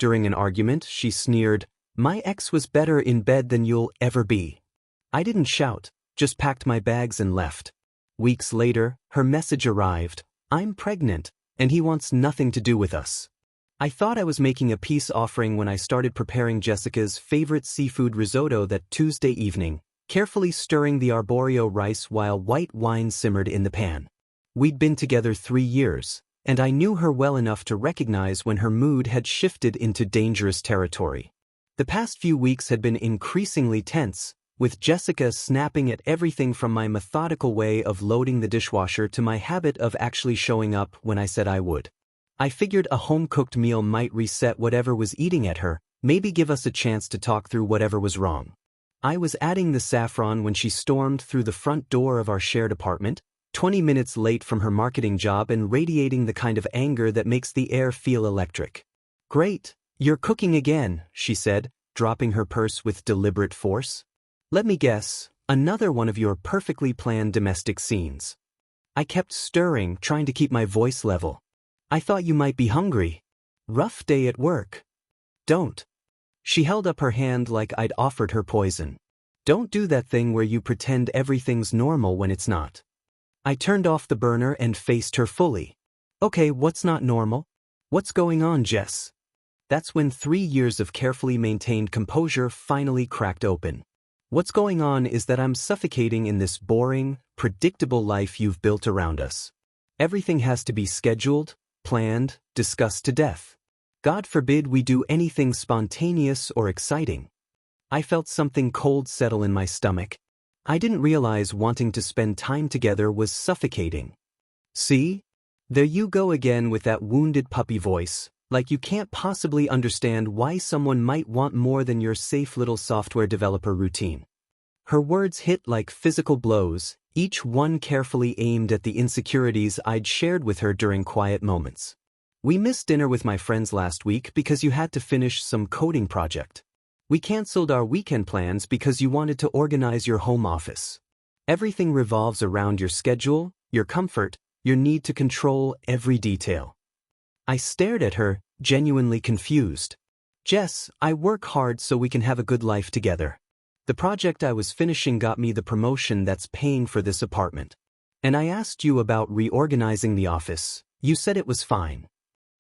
During an argument, she sneered, "My ex was better in bed than you'll ever be." I didn't shout, just packed my bags and left. Weeks later, her message arrived, "I'm pregnant, and he wants nothing to do with us." I thought I was making a peace offering when I started preparing Jessica's favorite seafood risotto that Tuesday evening, carefully stirring the arborio rice while white wine simmered in the pan. We'd been together 3 years, and I knew her well enough to recognize when her mood had shifted into dangerous territory. The past few weeks had been increasingly tense, with Jessica snapping at everything from my methodical way of loading the dishwasher to my habit of actually showing up when I said I would. I figured a home-cooked meal might reset whatever was eating at her, maybe give us a chance to talk through whatever was wrong. I was adding the saffron when she stormed through the front door of our shared apartment, 20 minutes late from her marketing job and radiating the kind of anger that makes the air feel electric. "Great, you're cooking again," she said, dropping her purse with deliberate force. "Let me guess, another one of your perfectly planned domestic scenes." I kept stirring, trying to keep my voice level. "I thought you might be hungry. Rough day at work." "Don't." She held up her hand like I'd offered her poison. "Don't do that thing where you pretend everything's normal when it's not." I turned off the burner and faced her fully. "Okay, what's not normal? What's going on, Jess?" That's when 3 years of carefully maintained composure finally cracked open. "What's going on is that I'm suffocating in this boring, predictable life you've built around us. Everything has to be scheduled, planned, discussed to death. God forbid we do anything spontaneous or exciting." I felt something cold settle in my stomach. I didn't realize wanting to spend time together was suffocating. "See? There you go again with that wounded puppy voice, like you can't possibly understand why someone might want more than your safe little software developer routine." Her words hit like physical blows, each one carefully aimed at the insecurities I'd shared with her during quiet moments. "We missed dinner with my friends last week because you had to finish some coding project. We canceled our weekend plans because you wanted to organize your home office. Everything revolves around your schedule, your comfort, your need to control every detail." I stared at her, genuinely confused. "Jess, I work hard so we can have a good life together. The project I was finishing got me the promotion that's paying for this apartment. And I asked you about reorganizing the office. You said it was fine."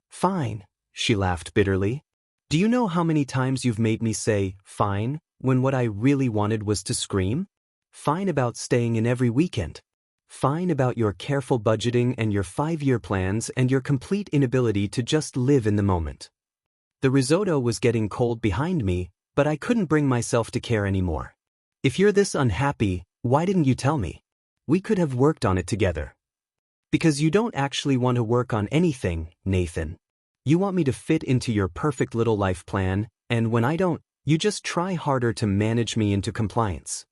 "Fine," she laughed bitterly. "Do you know how many times you've made me say, 'fine,' when what I really wanted was to scream? Fine about staying in every weekend. Fine about your careful budgeting and your 5-year plans and your complete inability to just live in the moment." The risotto was getting cold behind me, but I couldn't bring myself to care anymore. "If you're this unhappy, why didn't you tell me? We could have worked on it together." "Because you don't actually want to work on anything, Nathan. You want me to fit into your perfect little life plan, and when I don't, you just try harder to manage me into compliance."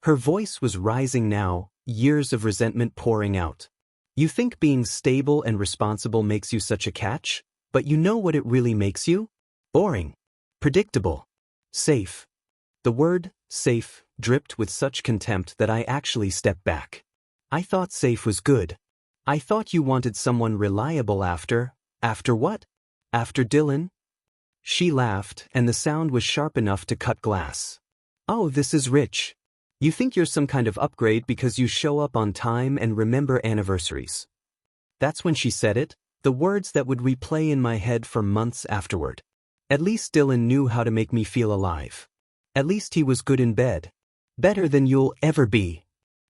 Her voice was rising now, years of resentment pouring out. "You think being stable and responsible makes you such a catch, but you know what it really makes you? Boring. Predictable. Safe." The word, safe, dripped with such contempt that I actually stepped back. "I thought safe was good. I thought you wanted someone reliable after what? After Dylan?" She laughed, and the sound was sharp enough to cut glass. "Oh, this is rich. You think you're some kind of upgrade because you show up on time and remember anniversaries." That's when she said it, the words that would replay in my head for months afterward. At least Dylan knew how to make me feel alive. At least he was good in bed. Better than you'll ever be.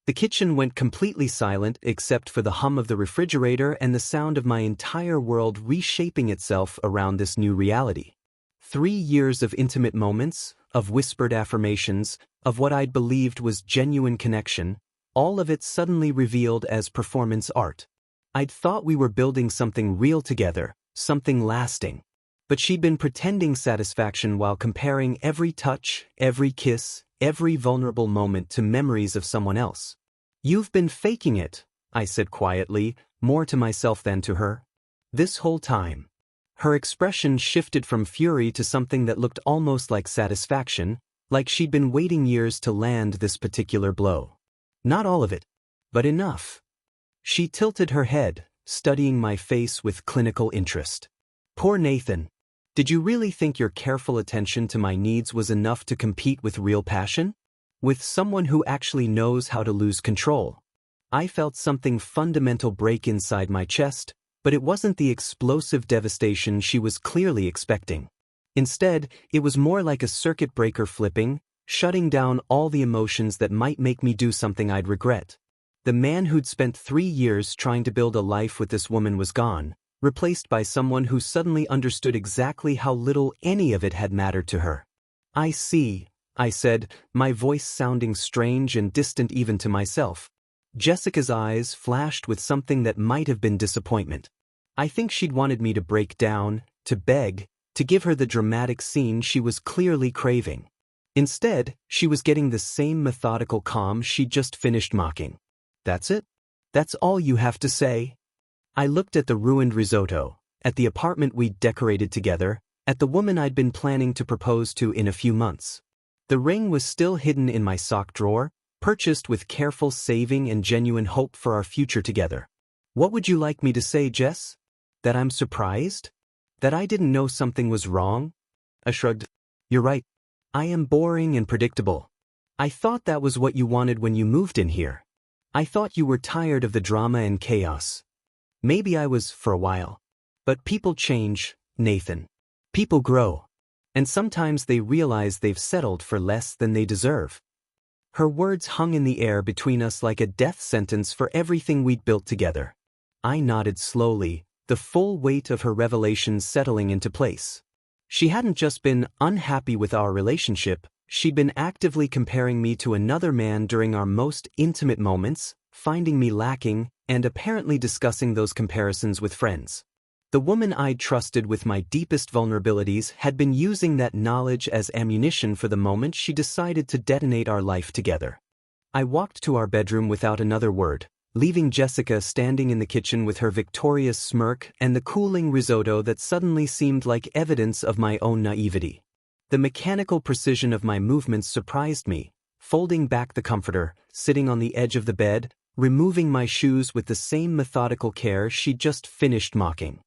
The kitchen went completely silent except for the hum of the refrigerator and the sound of my entire world reshaping itself around this new reality. 3 years of intimate moments, of whispered affirmations, of what I'd believed was genuine connection, all of it suddenly revealed as performance art. I'd thought we were building something real together, something lasting. But she'd been pretending satisfaction while comparing every touch, every kiss, every vulnerable moment to memories of someone else. "You've been faking it," I said quietly, more to myself than to her. "This whole time." Her expression shifted from fury to something that looked almost like satisfaction, like she'd been waiting years to land this particular blow. "Not all of it, but enough." She tilted her head, studying my face with clinical interest. "Poor Nathan. Did you really think your careful attention to my needs was enough to compete with real passion? With someone who actually knows how to lose control? I felt something fundamental break inside my chest, but it wasn't the explosive devastation she was clearly expecting. Instead, it was more like a circuit breaker flipping, shutting down all the emotions that might make me do something I'd regret. The man who'd spent 3 years trying to build a life with this woman was gone, replaced by someone who suddenly understood exactly how little any of it had mattered to her. "I see," I said, my voice sounding strange and distant even to myself. Jessica's eyes flashed with something that might have been disappointment. I think she'd wanted me to break down, to beg, to give her the dramatic scene she was clearly craving. Instead, she was getting the same methodical calm she'd just finished mocking. "That's it? That's all you have to say?" I looked at the ruined risotto, at the apartment we'd decorated together, at the woman I'd been planning to propose to in a few months. The ring was still hidden in my sock drawer, purchased with careful saving and genuine hope for our future together. "What would you like me to say, Jess? That I'm surprised? That I didn't know something was wrong?" I shrugged. "You're right. I am boring and predictable. I thought that was what you wanted when you moved in here. I thought you were tired of the drama and chaos. Maybe I was for a while. But people change, Nathan. People grow. And sometimes they realize they've settled for less than they deserve." Her words hung in the air between us like a death sentence for everything we'd built together. I nodded slowly, the full weight of her revelation settling into place. She hadn't just been unhappy with our relationship, she'd been actively comparing me to another man during our most intimate moments, finding me lacking, and apparently discussing those comparisons with friends. The woman I'd trusted with my deepest vulnerabilities had been using that knowledge as ammunition for the moment she decided to detonate our life together. I walked to our bedroom without another word, leaving Jessica standing in the kitchen with her victorious smirk and the cooling risotto that suddenly seemed like evidence of my own naivety. The mechanical precision of my movements surprised me, folding back the comforter, sitting on the edge of the bed, removing my shoes with the same methodical care she'd just finished mocking.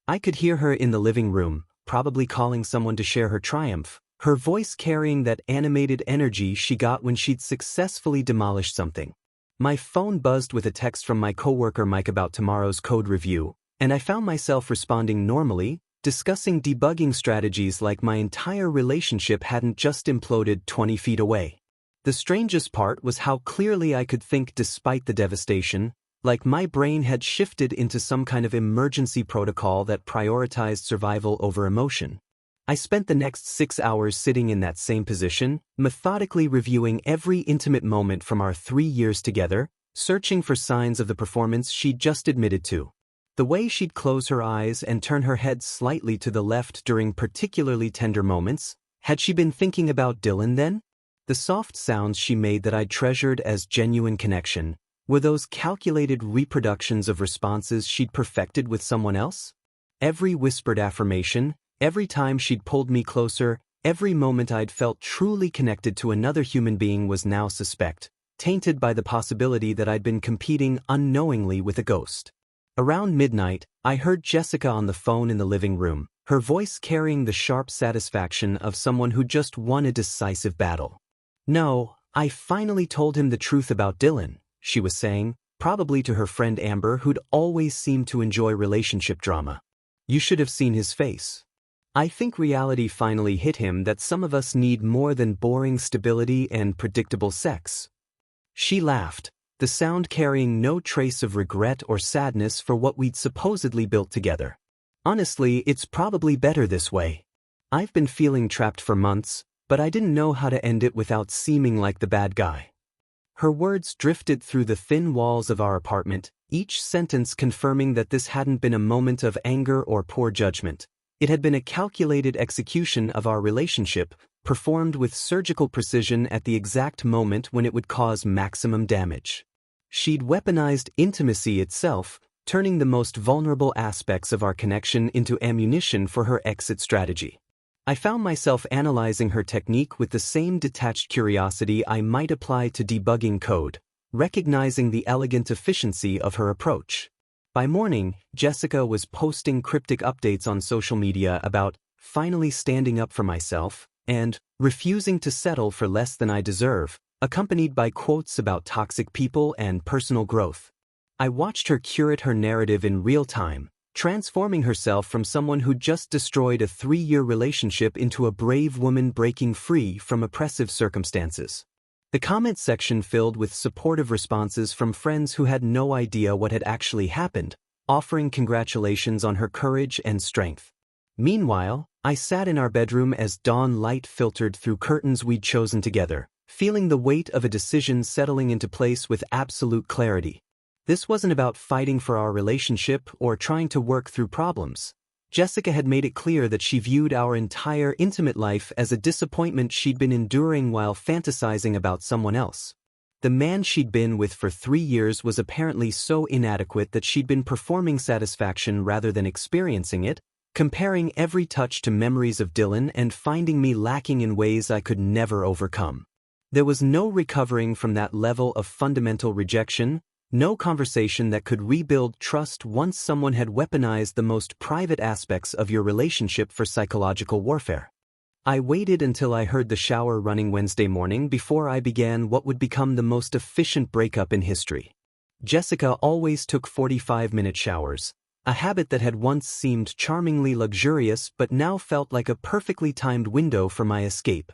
I could hear her in the living room, probably calling someone to share her triumph, her voice carrying that animated energy she got when she'd successfully demolished something. My phone buzzed with a text from my coworker Mike about tomorrow's code review, and I found myself responding normally, discussing debugging strategies like my entire relationship hadn't just imploded 20 feet away. The strangest part was how clearly I could think despite the devastation, like my brain had shifted into some kind of emergency protocol that prioritized survival over emotion. I spent the next 6 hours sitting in that same position, methodically reviewing every intimate moment from our 3 years together, searching for signs of the performance she'd just admitted to. The way she'd close her eyes and turn her head slightly to the left during particularly tender moments. Had she been thinking about Dylan then? The soft sounds she made that I'd treasured as genuine connection, were those calculated reproductions of responses she'd perfected with someone else? Every whispered affirmation, every time she'd pulled me closer, every moment I'd felt truly connected to another human being was now suspect, tainted by the possibility that I'd been competing unknowingly with a ghost. Around midnight, I heard Jessica on the phone in the living room, her voice carrying the sharp satisfaction of someone who just won a decisive battle. "No, I finally told him the truth about Dylan," she was saying, probably to her friend Amber, who'd always seemed to enjoy relationship drama. "You should have seen his face. I think reality finally hit him that some of us need more than boring stability and predictable sex." She laughed, the sound carrying no trace of regret or sadness for what we'd supposedly built together. "Honestly, it's probably better this way. I've been feeling trapped for months, but I didn't know how to end it without seeming like the bad guy." Her words drifted through the thin walls of our apartment, each sentence confirming that this hadn't been a moment of anger or poor judgment. It had been a calculated execution of our relationship, performed with surgical precision at the exact moment when it would cause maximum damage. She'd weaponized intimacy itself, turning the most vulnerable aspects of our connection into ammunition for her exit strategy. I found myself analyzing her technique with the same detached curiosity I might apply to debugging code, recognizing the elegant efficiency of her approach. By morning, Jessica was posting cryptic updates on social media about finally standing up for myself, and refusing to settle for less than I deserve, accompanied by quotes about toxic people and personal growth. I watched her curate her narrative in real time, transforming herself from someone who just destroyed a 3-year relationship into a brave woman breaking free from oppressive circumstances. The comment section filled with supportive responses from friends who had no idea what had actually happened, offering congratulations on her courage and strength. Meanwhile, I sat in our bedroom as dawn light filtered through curtains we'd chosen together, feeling the weight of a decision settling into place with absolute clarity. This wasn't about fighting for our relationship or trying to work through problems. Jessica had made it clear that she viewed our entire intimate life as a disappointment she'd been enduring while fantasizing about someone else. The man she'd been with for 3 years was apparently so inadequate that she'd been performing satisfaction rather than experiencing it, comparing every touch to memories of Dylan and finding me lacking in ways I could never overcome. There was no recovering from that level of fundamental rejection, no conversation that could rebuild trust once someone had weaponized the most private aspects of your relationship for psychological warfare. I waited until I heard the shower running Wednesday morning before I began what would become the most efficient breakup in history. Jessica always took 45-minute showers, a habit that had once seemed charmingly luxurious but now felt like a perfectly timed window for my escape.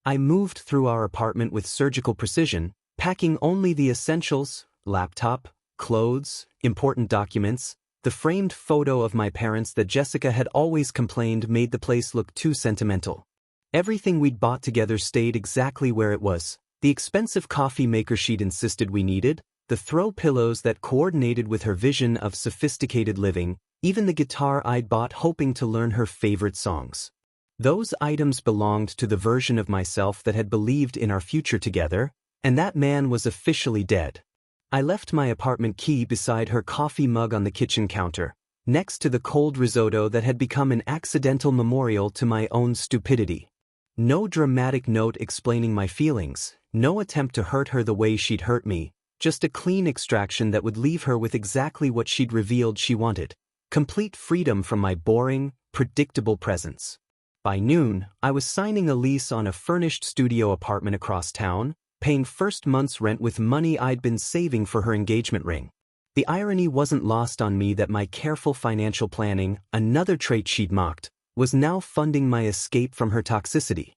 I moved through our apartment with surgical precision, packing only the essentials: laptop, clothes, important documents. The framed photo of my parents that Jessica had always complained made the place look too sentimental. Everything we'd bought together stayed exactly where it was: the expensive coffee maker she'd insisted we needed, the throw pillows that coordinated with her vision of sophisticated living, even the guitar I'd bought hoping to learn her favorite songs. Those items belonged to the version of myself that had believed in our future together, and that man was officially dead. I left my apartment key beside her coffee mug on the kitchen counter, next to the cold risotto that had become an accidental memorial to my own stupidity. No dramatic note explaining my feelings, no attempt to hurt her the way she'd hurt me, just a clean extraction that would leave her with exactly what she'd revealed she wanted: complete freedom from my boring, predictable presence. By noon, I was signing a lease on a furnished studio apartment across town, paying first month's rent with money I'd been saving for her engagement ring. The irony wasn't lost on me that my careful financial planning, another trait she'd mocked, was now funding my escape from her toxicity.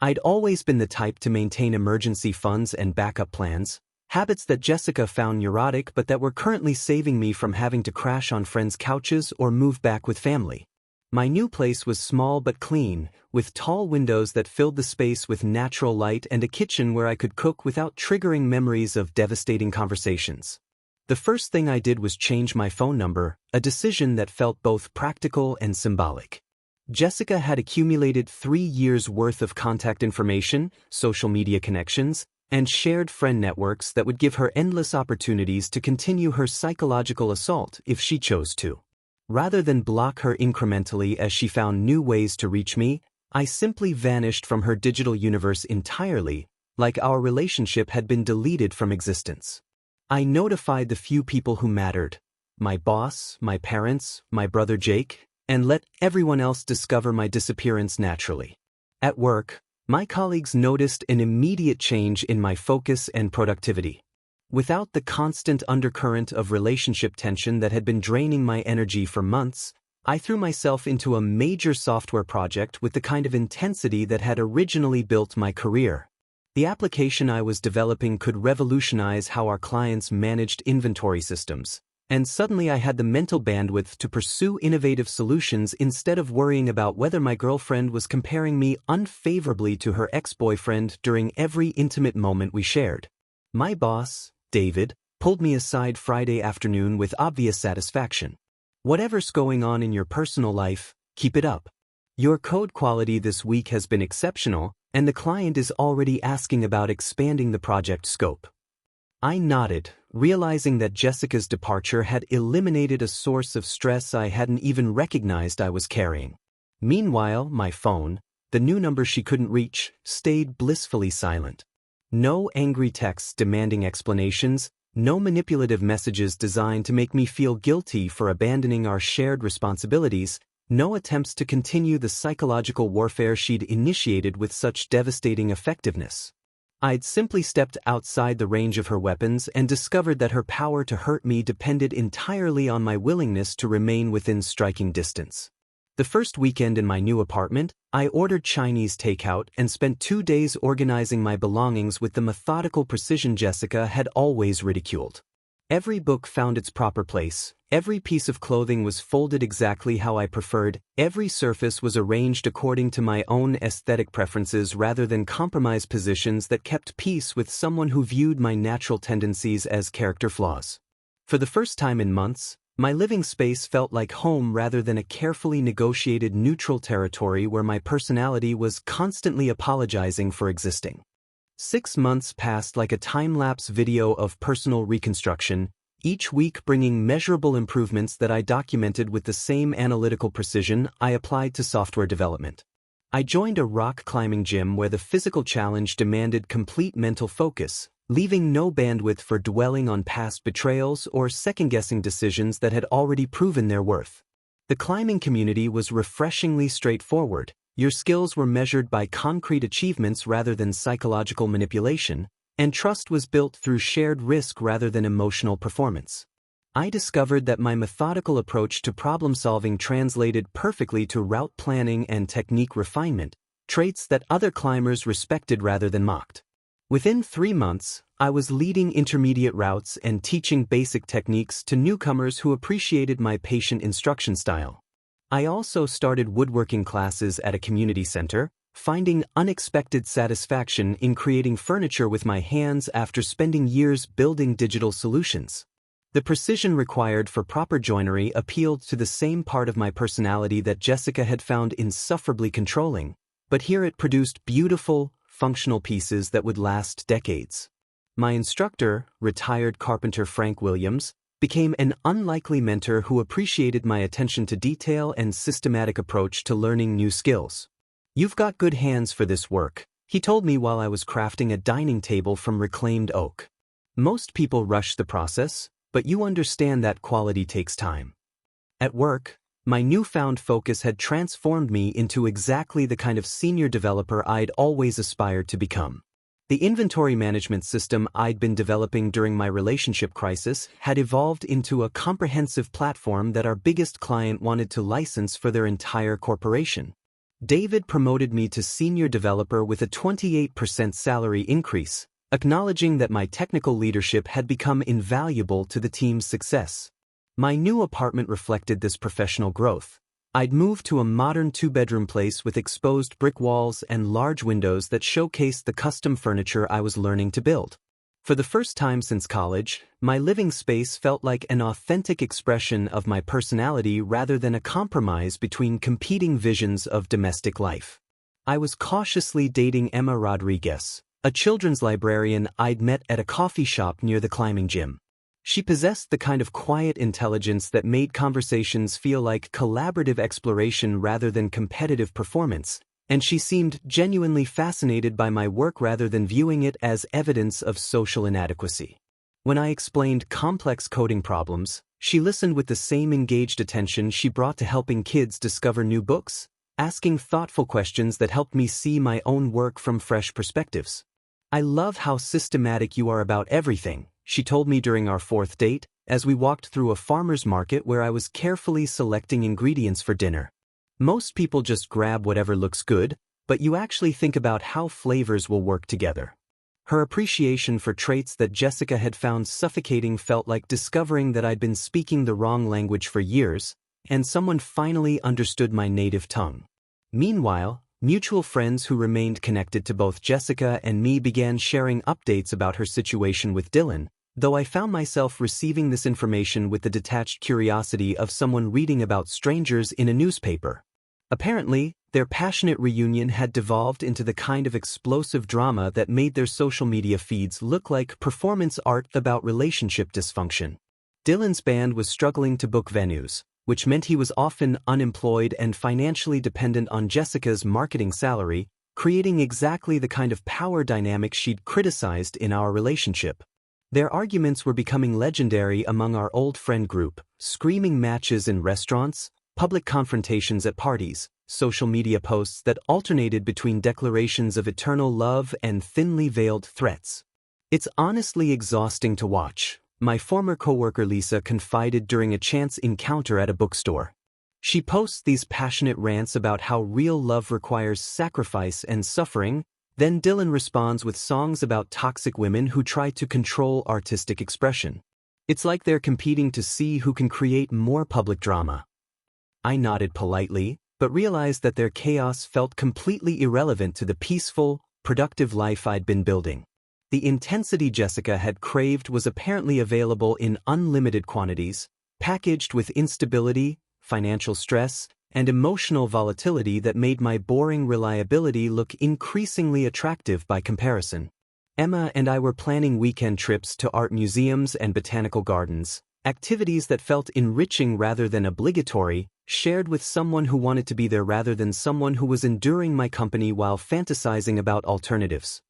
I'd always been the type to maintain emergency funds and backup plans, habits that Jessica found neurotic but that were currently saving me from having to crash on friends' couches or move back with family. My new place was small but clean, with tall windows that filled the space with natural light and a kitchen where I could cook without triggering memories of devastating conversations. The first thing I did was change my phone number, a decision that felt both practical and symbolic. Jessica had accumulated 3 years' worth of contact information, social media connections, and shared friend networks that would give her endless opportunities to continue her psychological assault if she chose to. Rather than block her incrementally as she found new ways to reach me, I simply vanished from her digital universe entirely, like our relationship had been deleted from existence. I notified the few people who mattered: my boss, my parents, my brother Jake, and let everyone else discover my disappearance naturally. At work, my colleagues noticed an immediate change in my focus and productivity. Without the constant undercurrent of relationship tension that had been draining my energy for months, I threw myself into a major software project with the kind of intensity that had originally built my career. The application I was developing could revolutionize how our clients managed inventory systems, and suddenly I had the mental bandwidth to pursue innovative solutions instead of worrying about whether my girlfriend was comparing me unfavorably to her ex-boyfriend during every intimate moment we shared. My boss, David, pulled me aside Friday afternoon with obvious satisfaction. "Whatever's going on in your personal life, keep it up. Your code quality this week has been exceptional, and the client is already asking about expanding the project scope." I nodded, realizing that Jessica's departure had eliminated a source of stress I hadn't even recognized I was carrying. Meanwhile, my phone, the new number she couldn't reach, stayed blissfully silent. No angry texts demanding explanations, no manipulative messages designed to make me feel guilty for abandoning our shared responsibilities, No attempts to continue the psychological warfare she'd initiated with such devastating effectiveness. I'd simply stepped outside the range of her weapons and discovered that her power to hurt me depended entirely on my willingness to remain within striking distance. The first weekend in my new apartment, I ordered Chinese takeout and spent 2 days organizing my belongings with the methodical precision Jessica had always ridiculed. Every book found its proper place, every piece of clothing was folded exactly how I preferred, every surface was arranged according to my own aesthetic preferences rather than compromise positions that kept peace with someone who viewed my natural tendencies as character flaws. For the first time in months, my living space felt like home rather than a carefully negotiated neutral territory where my personality was constantly apologizing for existing. 6 months passed like a time-lapse video of personal reconstruction, each week bringing measurable improvements that I documented with the same analytical precision I applied to software development. I joined a rock climbing gym where the physical challenge demanded complete mental focus, leaving no bandwidth for dwelling on past betrayals or second-guessing decisions that had already proven their worth. The climbing community was refreshingly straightforward. Your skills were measured by concrete achievements rather than psychological manipulation, and trust was built through shared risk rather than emotional performance. I discovered that my methodical approach to problem-solving translated perfectly to route planning and technique refinement, traits that other climbers respected rather than mocked. Within 3 months, I was leading intermediate routes and teaching basic techniques to newcomers who appreciated my patient instruction style. I also started woodworking classes at a community center, finding unexpected satisfaction in creating furniture with my hands after spending years building digital solutions. The precision required for proper joinery appealed to the same part of my personality that Jessica had found insufferably controlling, but here it produced beautiful, functional pieces that would last decades. My instructor, retired carpenter Frank Williams, became an unlikely mentor who appreciated my attention to detail and systematic approach to learning new skills. "You've got good hands for this work," he told me while I was crafting a dining table from reclaimed oak. "Most people rush the process, but you understand that quality takes time." At work, my newfound focus had transformed me into exactly the kind of senior developer I'd always aspired to become. The inventory management system I'd been developing during my relationship crisis had evolved into a comprehensive platform that our biggest client wanted to license for their entire corporation. David promoted me to senior developer with a 28% salary increase, acknowledging that my technical leadership had become invaluable to the team's success. My new apartment reflected this professional growth. I'd moved to a modern 2-bedroom place with exposed brick walls and large windows that showcased the custom furniture I was learning to build. For the first time since college, my living space felt like an authentic expression of my personality rather than a compromise between competing visions of domestic life. I was cautiously dating Emma Rodriguez, a children's librarian I'd met at a coffee shop near the climbing gym. She possessed the kind of quiet intelligence that made conversations feel like collaborative exploration rather than competitive performance, and she seemed genuinely fascinated by my work rather than viewing it as evidence of social inadequacy. When I explained complex coding problems, she listened with the same engaged attention she brought to helping kids discover new books, asking thoughtful questions that helped me see my own work from fresh perspectives. "I love how systematic you are about everything," she told me during our 4th date, as we walked through a farmer's market where I was carefully selecting ingredients for dinner. "Most people just grab whatever looks good, but you actually think about how flavors will work together." Her appreciation for traits that Jessica had found suffocating felt like discovering that I'd been speaking the wrong language for years, and someone finally understood my native tongue. Meanwhile, mutual friends who remained connected to both Jessica and me began sharing updates about her situation with Dylan, though I found myself receiving this information with the detached curiosity of someone reading about strangers in a newspaper. Apparently, their passionate reunion had devolved into the kind of explosive drama that made their social media feeds look like performance art about relationship dysfunction. Dylan's band was struggling to book venues, which meant he was often unemployed and financially dependent on Jessica's marketing salary, creating exactly the kind of power dynamic she'd criticized in our relationship. Their arguments were becoming legendary among our old friend group, screaming matches in restaurants, public confrontations at parties, social media posts that alternated between declarations of eternal love and thinly veiled threats. It's honestly exhausting to watch, my former coworker Lisa confided during a chance encounter at a bookstore. She posts these passionate rants about how real love requires sacrifice and suffering, then Dylan responds with songs about toxic women who try to control artistic expression. It's like they're competing to see who can create more public drama. I nodded politely, but realized that their chaos felt completely irrelevant to the peaceful, productive life I'd been building. The intensity Jessica had craved was apparently available in unlimited quantities, packaged with instability, financial stress, and emotional volatility that made my boring reliability look increasingly attractive by comparison. Emma and I were planning weekend trips to art museums and botanical gardens, activities that felt enriching rather than obligatory, shared with someone who wanted to be there rather than someone who was enduring my company while fantasizing about alternatives.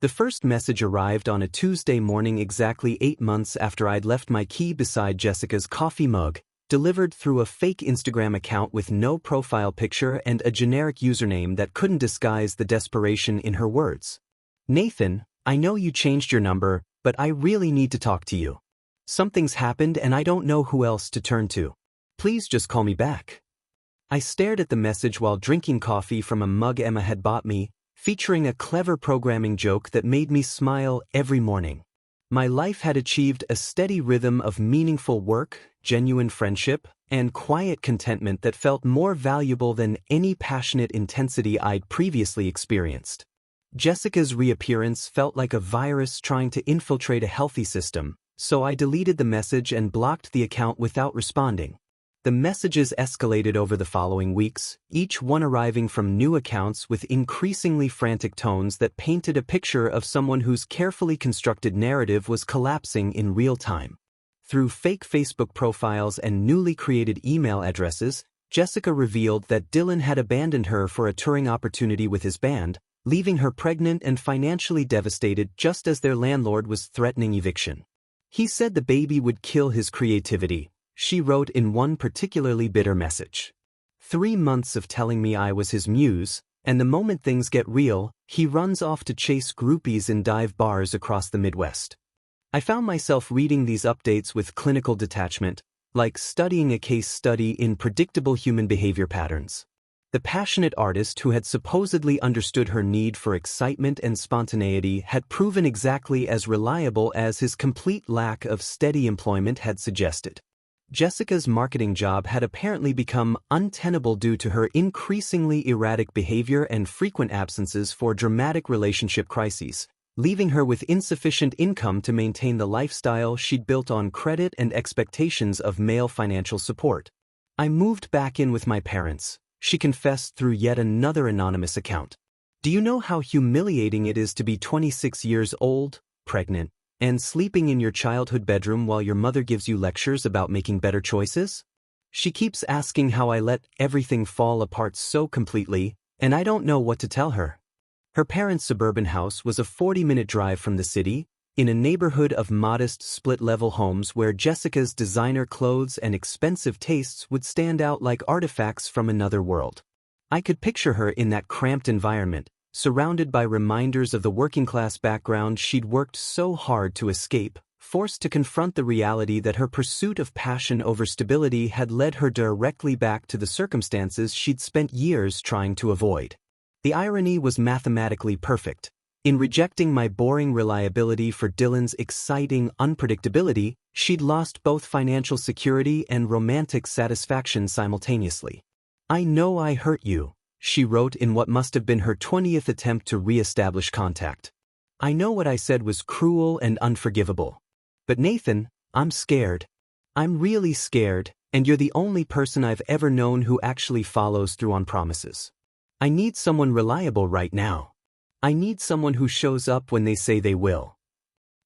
The first message arrived on a Tuesday morning exactly 8 months after I'd left my key beside Jessica's coffee mug, delivered through a fake Instagram account with no profile picture and a generic username that couldn't disguise the desperation in her words. "Nathan, I know you changed your number, but I really need to talk to you. Something's happened and I don't know who else to turn to. Please just call me back." I stared at the message while drinking coffee from a mug Emma had bought me, featuring a clever programming joke that made me smile every morning. My life had achieved a steady rhythm of meaningful work, genuine friendship, and quiet contentment that felt more valuable than any passionate intensity I'd previously experienced. Jessica's reappearance felt like a virus trying to infiltrate a healthy system, so I deleted the message and blocked the account without responding. The messages escalated over the following weeks, each one arriving from new accounts with increasingly frantic tones that painted a picture of someone whose carefully constructed narrative was collapsing in real time. Through fake Facebook profiles and newly created email addresses, Jessica revealed that Dylan had abandoned her for a touring opportunity with his band, leaving her pregnant and financially devastated just as their landlord was threatening eviction. "He said the baby would kill his creativity," she wrote in one particularly bitter message. 3 months of telling me I was his muse, and the moment things get real, he runs off to chase groupies in dive bars across the Midwest. I found myself reading these updates with clinical detachment, like studying a case study in predictable human behavior patterns. The passionate artist who had supposedly understood her need for excitement and spontaneity had proven exactly as reliable as his complete lack of steady employment had suggested. Jessica's marketing job had apparently become untenable due to her increasingly erratic behavior and frequent absences for dramatic relationship crises, leaving her with insufficient income to maintain the lifestyle she'd built on credit and expectations of male financial support. "I moved back in with my parents," she confessed through yet another anonymous account. "Do you know how humiliating it is to be 26 years old, pregnant, and sleeping in your childhood bedroom while your mother gives you lectures about making better choices? She keeps asking how I let everything fall apart so completely, and I don't know what to tell her." Her parents' suburban house was a 40-minute drive from the city, in a neighborhood of modest split-level homes where Jessica's designer clothes and expensive tastes would stand out like artifacts from another world. I could picture her in that cramped environment, surrounded by reminders of the working-class background she'd worked so hard to escape, forced to confront the reality that her pursuit of passion over stability had led her directly back to the circumstances she'd spent years trying to avoid. The irony was mathematically perfect. In rejecting my boring reliability for Dylan's exciting unpredictability, she'd lost both financial security and romantic satisfaction simultaneously. "I know I hurt you," she wrote in what must have been her 20th attempt to re-establish contact. "I know what I said was cruel and unforgivable. But Nathan, I'm scared. I'm really scared, and you're the only person I've ever known who actually follows through on promises. I need someone reliable right now. I need someone who shows up when they say they will."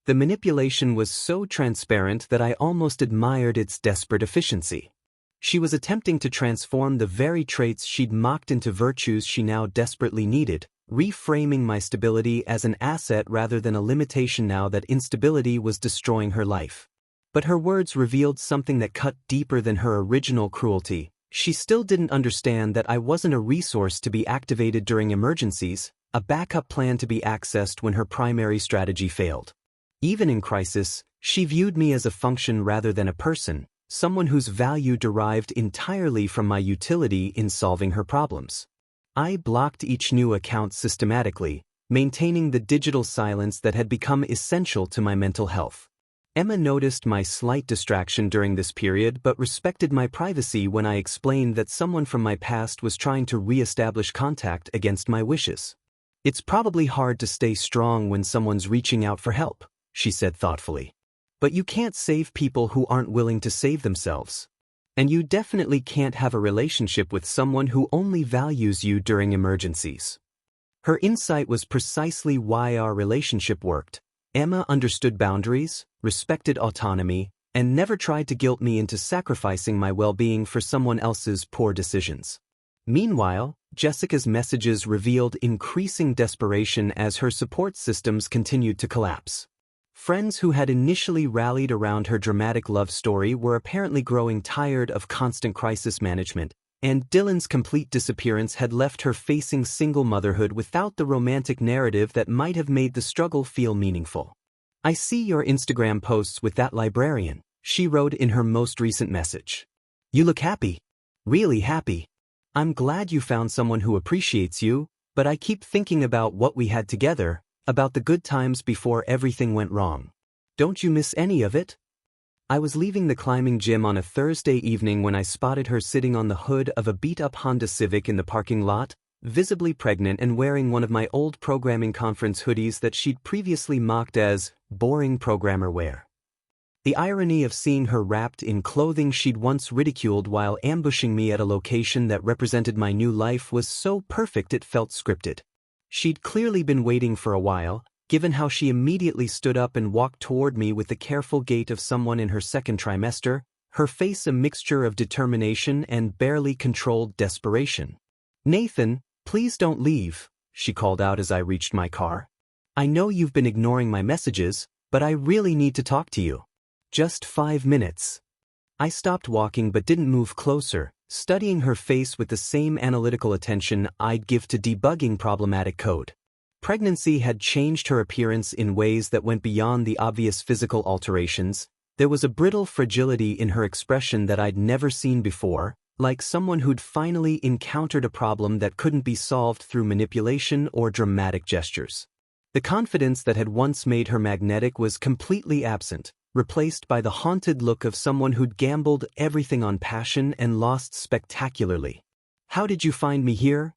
The manipulation was so transparent that I almost admired its desperate efficiency. She was attempting to transform the very traits she'd mocked into virtues she now desperately needed, reframing my stability as an asset rather than a limitation now that instability was destroying her life. But her words revealed something that cut deeper than her original cruelty. She still didn't understand that I wasn't a resource to be activated during emergencies, a backup plan to be accessed when her primary strategy failed. Even in crisis, she viewed me as a function rather than a person, someone whose value derived entirely from my utility in solving her problems. I blocked each new account systematically, maintaining the digital silence that had become essential to my mental health. Emma noticed my slight distraction during this period but respected my privacy when I explained that someone from my past was trying to re-establish contact against my wishes. "It's probably hard to stay strong when someone's reaching out for help," she said thoughtfully. "But you can't save people who aren't willing to save themselves. And you definitely can't have a relationship with someone who only values you during emergencies." Her insight was precisely why our relationship worked. Emma understood boundaries, respected autonomy, and never tried to guilt me into sacrificing my well-being for someone else's poor decisions. Meanwhile, Jessica's messages revealed increasing desperation as her support systems continued to collapse. Friends who had initially rallied around her dramatic love story were apparently growing tired of constant crisis management, and Dylan's complete disappearance had left her facing single motherhood without the romantic narrative that might have made the struggle feel meaningful. "I see your Instagram posts with that librarian," she wrote in her most recent message. "You look happy. Really happy. I'm glad you found someone who appreciates you, but I keep thinking about what we had together, about the good times before everything went wrong. Don't you miss any of it?" I was leaving the climbing gym on a Thursday evening when I spotted her sitting on the hood of a beat-up Honda Civic in the parking lot, visibly pregnant and wearing one of my old programming conference hoodies that she'd previously mocked as boring programmer wear. The irony of seeing her wrapped in clothing she'd once ridiculed while ambushing me at a location that represented my new life was so perfect it felt scripted. She'd clearly been waiting for a while, given how she immediately stood up and walked toward me with the careful gait of someone in her second trimester, her face a mixture of determination and barely controlled desperation. "Nathan, please don't leave," she called out as I reached my car. "I know you've been ignoring my messages, but I really need to talk to you. Just 5 minutes." I stopped walking but didn't move closer, studying her face with the same analytical attention I'd give to debugging problematic code. Pregnancy had changed her appearance in ways that went beyond the obvious physical alterations. There was a brittle fragility in her expression that I'd never seen before, like someone who'd finally encountered a problem that couldn't be solved through manipulation or dramatic gestures. The confidence that had once made her magnetic was completely absent, replaced by the haunted look of someone who'd gambled everything on passion and lost spectacularly. "How did you find me here?"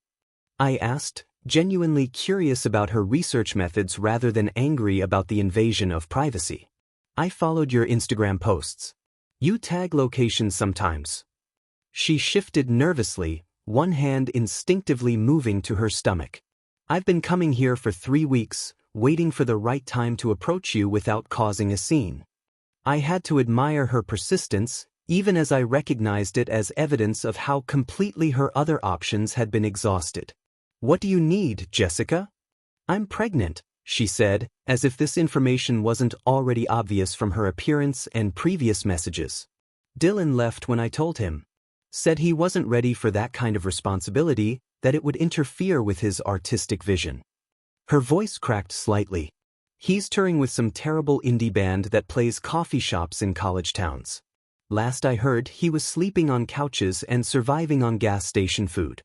I asked, genuinely curious about her research methods rather than angry about the invasion of privacy. "I followed your Instagram posts. You tag locations sometimes." She shifted nervously, one hand instinctively moving to her stomach. "I've been coming here for 3 weeks, waiting for the right time to approach you without causing a scene." I had to admire her persistence, even as I recognized it as evidence of how completely her other options had been exhausted. "What do you need, Jessica?" "I'm pregnant," she said, as if this information wasn't already obvious from her appearance and previous messages. "Dylan left when I told him. Said he wasn't ready for that kind of responsibility, that it would interfere with his artistic vision." Her voice cracked slightly. "He's touring with some terrible indie band that plays coffee shops in college towns. Last I heard, he was sleeping on couches and surviving on gas station food."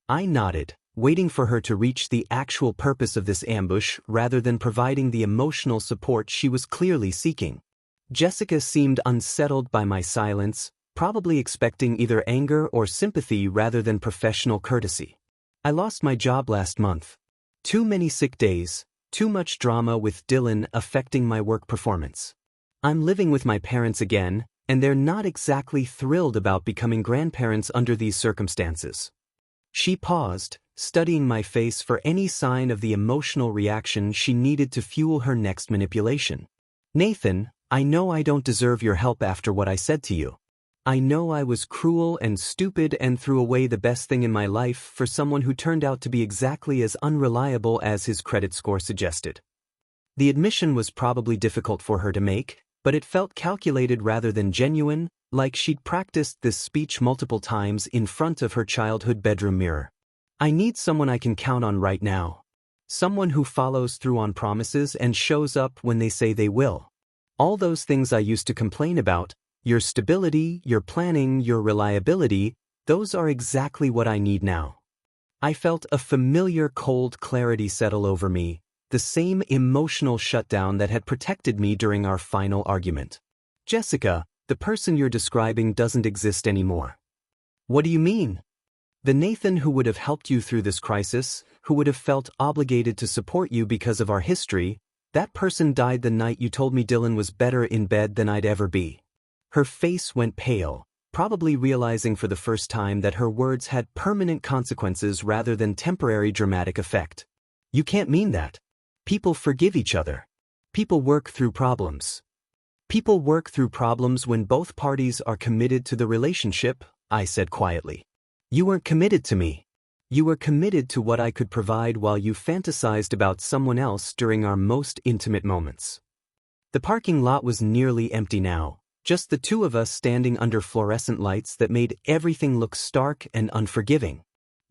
I nodded, waiting for her to reach the actual purpose of this ambush rather than providing the emotional support she was clearly seeking. Jessica seemed unsettled by my silence, probably expecting either anger or sympathy rather than professional courtesy. "I lost my job last month. Too many sick days, too much drama with Dylan affecting my work performance. I'm living with my parents again, and they're not exactly thrilled about becoming grandparents under these circumstances." She paused, studying my face for any sign of the emotional reaction she needed to fuel her next manipulation. "Nathan, I know I don't deserve your help after what I said to you. I know I was cruel and stupid and threw away the best thing in my life for someone who turned out to be exactly as unreliable as his credit score suggested." The admission was probably difficult for her to make, but it felt calculated rather than genuine, like she'd practiced this speech multiple times in front of her childhood bedroom mirror. I need someone I can count on right now. Someone who follows through on promises and shows up when they say they will. All those things I used to complain about, your stability, your planning, your reliability, those are exactly what I need now. I felt a familiar cold clarity settle over me, the same emotional shutdown that had protected me during our final argument. Jessica, the person you're describing doesn't exist anymore. What do you mean? The Nathan who would have helped you through this crisis, who would have felt obligated to support you because of our history, that person died the night you told me Dylan was better in bed than I'd ever be. Her face went pale, probably realizing for the first time that her words had permanent consequences rather than temporary dramatic effect. You can't mean that. People forgive each other. People work through problems. People work through problems when both parties are committed to the relationship, I said quietly. You weren't committed to me. You were committed to what I could provide while you fantasized about someone else during our most intimate moments. The parking lot was nearly empty now, just the two of us standing under fluorescent lights that made everything look stark and unforgiving.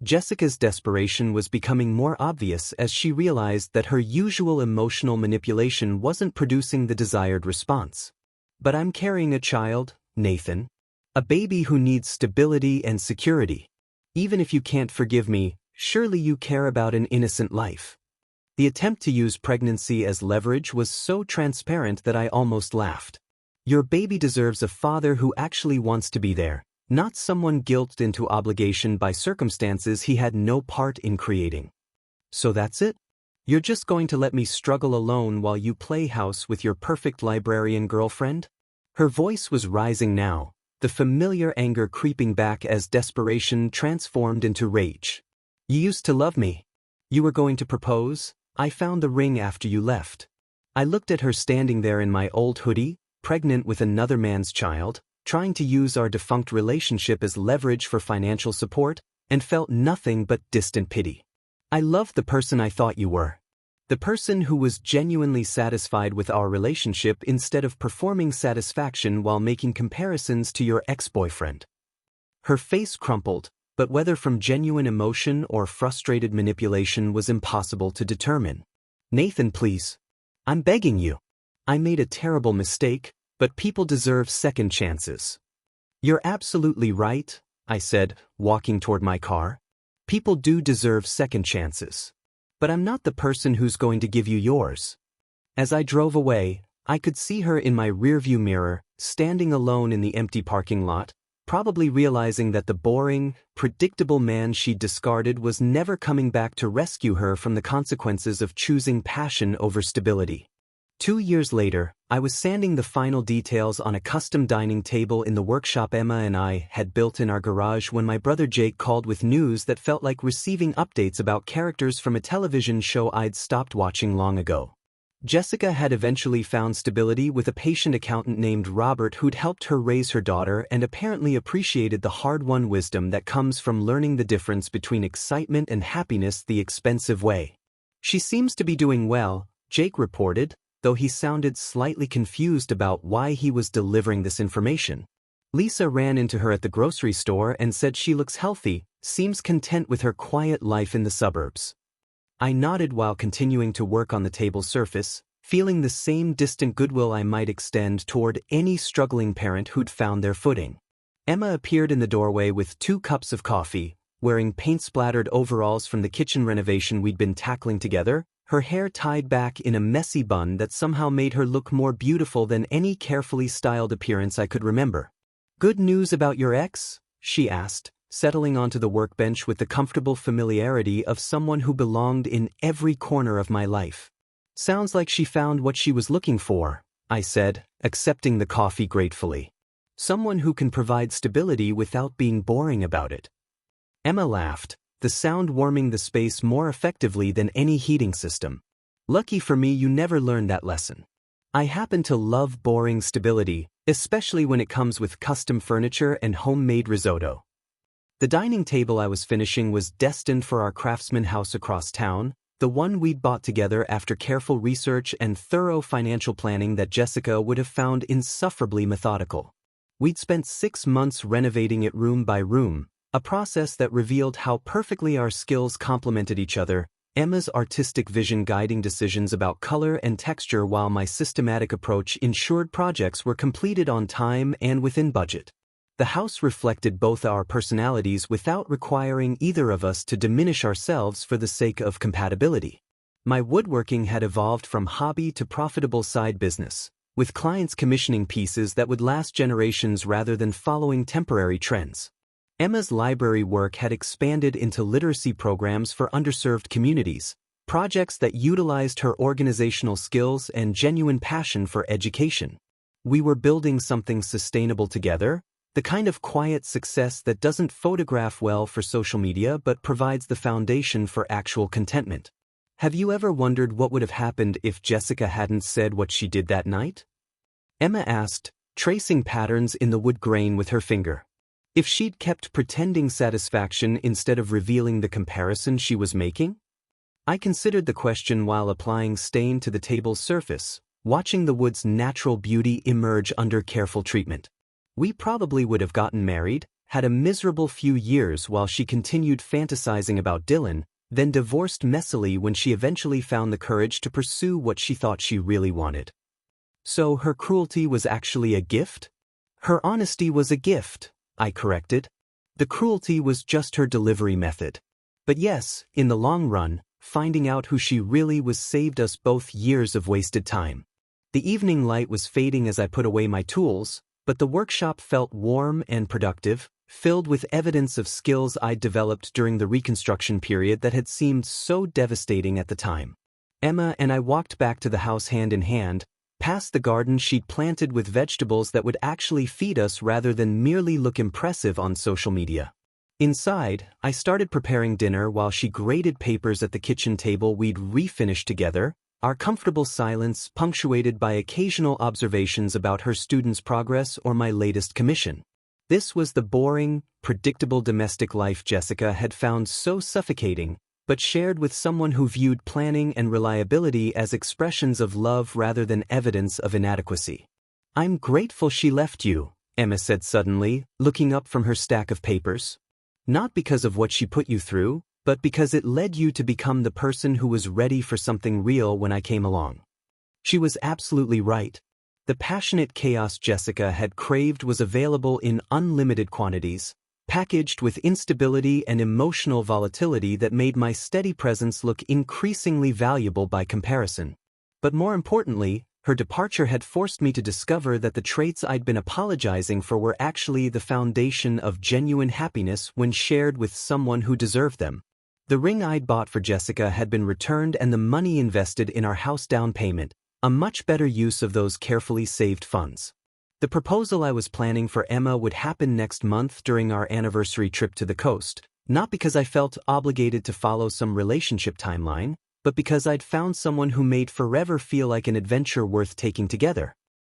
Jessica's desperation was becoming more obvious as she realized that her usual emotional manipulation wasn't producing the desired response. But I'm carrying a child, Nathan. A baby who needs stability and security. Even if you can't forgive me, surely you care about an innocent life. The attempt to use pregnancy as leverage was so transparent that I almost laughed. Your baby deserves a father who actually wants to be there, not someone guilted into obligation by circumstances he had no part in creating. So that's it? You're just going to let me struggle alone while you play house with your perfect librarian girlfriend? Her voice was rising now, the familiar anger creeping back as desperation transformed into rage. You used to love me. You were going to propose. I found the ring after you left. I looked at her standing there in my old hoodie, pregnant with another man's child, trying to use our defunct relationship as leverage for financial support, and felt nothing but distant pity. I loved the person I thought you were. The person who was genuinely satisfied with our relationship instead of performing satisfaction while making comparisons to your ex-boyfriend. Her face crumpled, but whether from genuine emotion or frustrated manipulation was impossible to determine. Nathan, please. I'm begging you. I made a terrible mistake, but people deserve second chances. You're absolutely right, I said, walking toward my car. People do deserve second chances. But I'm not the person who's going to give you yours. As I drove away, I could see her in my rearview mirror, standing alone in the empty parking lot, probably realizing that the boring, predictable man she'd discarded was never coming back to rescue her from the consequences of choosing passion over stability. 2 years later, I was sanding the final details on a custom dining table in the workshop Emma and I had built in our garage when my brother Jake called with news that felt like receiving updates about characters from a television show I'd stopped watching long ago. Jessica had eventually found stability with a patient accountant named Robert who'd helped her raise her daughter and apparently appreciated the hard-won wisdom that comes from learning the difference between excitement and happiness the expensive way. She seems to be doing well, Jake reported, though he sounded slightly confused about why he was delivering this information. Lisa ran into her at the grocery store and said she looks healthy, seems content with her quiet life in the suburbs. I nodded while continuing to work on the table's surface, feeling the same distant goodwill I might extend toward any struggling parent who'd found their footing. Emma appeared in the doorway with 2 cups of coffee, wearing paint-splattered overalls from the kitchen renovation we'd been tackling together, her hair tied back in a messy bun that somehow made her look more beautiful than any carefully styled appearance I could remember. Good news about your ex? She asked, settling onto the workbench with the comfortable familiarity of someone who belonged in every corner of my life. Sounds like she found what she was looking for, I said, accepting the coffee gratefully. Someone who can provide stability without being boring about it. Emma laughed, the sound warming the space more effectively than any heating system. Lucky for me you never learned that lesson. I happen to love boring stability, especially when it comes with custom furniture and homemade risotto. The dining table I was finishing was destined for our craftsman house across town, the one we'd bought together after careful research and thorough financial planning that Jessica would have found insufferably methodical. We'd spent 6 months renovating it room by room, a process that revealed how perfectly our skills complemented each other, Emma's artistic vision guiding decisions about color and texture while my systematic approach ensured projects were completed on time and within budget. The house reflected both our personalities without requiring either of us to diminish ourselves for the sake of compatibility. My woodworking had evolved from hobby to profitable side business, with clients commissioning pieces that would last generations rather than following temporary trends. Emma's library work had expanded into literacy programs for underserved communities, projects that utilized her organizational skills and genuine passion for education. We were building something sustainable together, the kind of quiet success that doesn't photograph well for social media but provides the foundation for actual contentment. Have you ever wondered what would have happened if Jessica hadn't said what she did that night? Emma asked, tracing patterns in the wood grain with her finger. If she'd kept pretending satisfaction instead of revealing the comparison she was making? I considered the question while applying stain to the table's surface, watching the wood's natural beauty emerge under careful treatment. We probably would have gotten married, had a miserable few years while she continued fantasizing about Dylan, then divorced messily when she eventually found the courage to pursue what she thought she really wanted. So her cruelty was actually a gift? Her honesty was a gift, I corrected. The cruelty was just her delivery method. But yes, in the long run, finding out who she really was saved us both years of wasted time. The evening light was fading as I put away my tools, but the workshop felt warm and productive, filled with evidence of skills I'd developed during the reconstruction period that had seemed so devastating at the time. Emma and I walked back to the house hand in hand, past the garden she'd planted with vegetables that would actually feed us rather than merely look impressive on social media. Inside, I started preparing dinner while she graded papers at the kitchen table we'd refinished together, our comfortable silence punctuated by occasional observations about her students' progress or my latest commission. This was the boring, predictable domestic life Jessica had found so suffocating, but shared with someone who viewed planning and reliability as expressions of love rather than evidence of inadequacy. "I'm grateful she left you," Emma said suddenly, looking up from her stack of papers. "Not because of what she put you through, but because it led you to become the person who was ready for something real when I came along." She was absolutely right. The passionate chaos Jessica had craved was available in unlimited quantities, packaged with instability and emotional volatility that made my steady presence look increasingly valuable by comparison. But more importantly, her departure had forced me to discover that the traits I'd been apologizing for were actually the foundation of genuine happiness when shared with someone who deserved them. The ring I'd bought for Jessica had been returned and the money invested in our house down payment, a much better use of those carefully saved funds. The proposal I was planning for Emma would happen next month during our anniversary trip to the coast, not because I felt obligated to follow some relationship timeline, but because I'd found someone who made forever feel like an adventure worth taking together.